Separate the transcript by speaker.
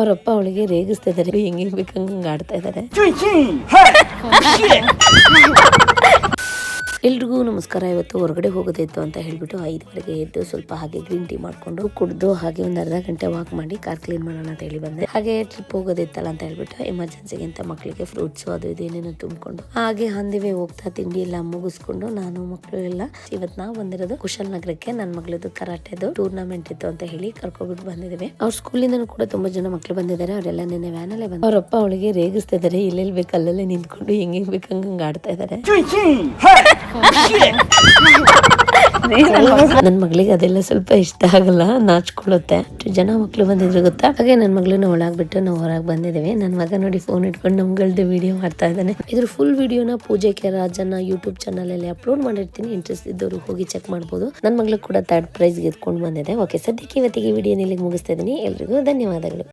Speaker 1: ಅವರಪ್ಪ ಅವಳಿಗೆ ರೇಗಿಸ್ತಾ ಇದಾರೆ, ಹೆಂಗ್ ಬೇಕಂಗ ಆಡ್ತಾ ಇದಾರೆ. ಎಲ್ರಿಗೂ ನಮಸ್ಕಾರ. ಇವತ್ತು ಹೊರಗಡೆ ಹೋಗೋದಿತ್ತು ಅಂತ ಹೇಳ್ಬಿಟ್ಟು 5 ಗಂಟೆಗೆ ಎದ್ದು ಸ್ವಲ್ಪ ಹಾಗೆ ಗ್ರೀನ್ ಟೀ ಮಾಡ್ಕೊಂಡು ಕುಡ್ದು ಹಾಗೆ ಒಂದು ಅರ್ಧ ಗಂಟೆ ವಾಕ್ ಮಾಡಿ ಕಾರ್ ಕ್ಲೀನ್ ಮಾಡೋಣ ಅಂತ ಹೇಳಿ ಬಂದೆ. ಹಾಗೆ ಟ್ರಿಪ್ ಹೋಗೋದಿತ್ತಲ್ಲ ಅಂತ ಹೇಳ್ಬಿಟ್ಟು ಎಮರ್ಜೆನ್ಸಿಗೆ ಅಂತ ಮಕ್ಕಳಿಗೆ ಫ್ರೂಟ್ಸ್ ಅದು ಇದು ಏನೇನೋ ತುಂಬಿಕೊಂಡು ಹಾಗೆ ಹಂದಿವೆ ಹೋಗ್ತಾ ತಿಂಡಿ ಎಲ್ಲ ಮುಗಿಸ್ಕೊಂಡು ನಾನು ಮಕ್ಕಳು ಎಲ್ಲ ಇವತ್ತು ನಾವು ಬಂದಿರೋದು ಕುಶಲ್ ನಗರಕ್ಕೆ. ನನ್ನ ಮಗಳದ್ದು ಕರಾಟೆದು ಟೂರ್ನಮೆಂಟ್ ಇತ್ತು ಅಂತ ಹೇಳಿ ಕರ್ಕೊಬಿಟ್ಟು ಬಂದಿದ್ದೇವೆ. ಅವ್ರ ಸ್ಕೂಲಿಂದ ಕೂಡ ತುಂಬಾ ಜನ ಮಕ್ಕಳು ಬಂದಿದ್ದಾರೆ. ಅವರೆಲ್ಲ ನಿನ್ನೆ ವ್ಯಾನಲ್ಲೇ ಬಂದ. ಅವರಪ್ಪ ಅವಳಿಗೆ ರೇಗಿಸ್ತಾ ಇದಾರೆ, ಎಲ್ಲೆಲ್ಲಿ ಬೇಕು ಅಲ್ಲಲ್ಲೇ ನಿಂತ್ಕೊಂಡು ಹೆಂಗ್ ಬೇಕಂಗ ಆಡ್ತಾ ಇದಾರೆ. ನನ್ ಮಗಳಿಗೆ ಅದೆಲ್ಲ ಸ್ವಲ್ಪ ಇಷ್ಟ ಆಗಲ್ಲ, ನಾಚ್ಕೊಳ್ಳುತ್ತೆ. ಜನ ಮಕ್ಳು ಬಂದಿದ್ರು ಗೊತ್ತಾ. ಹಾಗೆ ನನ್ ಮಗಳನ್ನ ಒಳಗ್ಬಿಟ್ಟು ನಾವು ಹೊರಗೆ ಬಂದಿದ್ದೇವೆ. ನನ್ ಮಗ ನೋಡಿ ಫೋನ್ ಇಟ್ಕೊಂಡು ನಮ್ಗಳ್ದು ವಿಡಿಯೋ ಮಾಡ್ತಾ ಇದ್ದಾನೆ. ಇದ್ರ ಫುಲ್ ವಿಡಿಯೋನ ಪೂಜೆ ಕೆ ರಾಜನ ಯೂಟ್ಯೂಬ್ ಚಾನಲ್ ಅಲ್ಲಿ ಅಪ್ಲೋಡ್ ಮಾಡಿರ್ತೀನಿ. ಇಂಟ್ರೆಸ್ಟ್ ಇದ್ದವರು ಹೋಗಿ ಚೆಕ್ ಮಾಡ್ಬೋದು. ನನ್ ಮಗಳು ಕೂಡ 3rd ಪ್ರೈಸ್ ಗೆದ್ಕೊಂಡು ಬಂದಿದೆ. ಓಕೆ, ಸದ್ಯಕ್ಕೆ ಇವತ್ತಿಗೆ ವಿಡಿಯೋ ಇಲ್ಲಿಗೆ ಮುಗಿಸ್ತಾ ಇದೀನಿ. ಎಲ್ರಿಗೂ ಧನ್ಯವಾದಗಳು.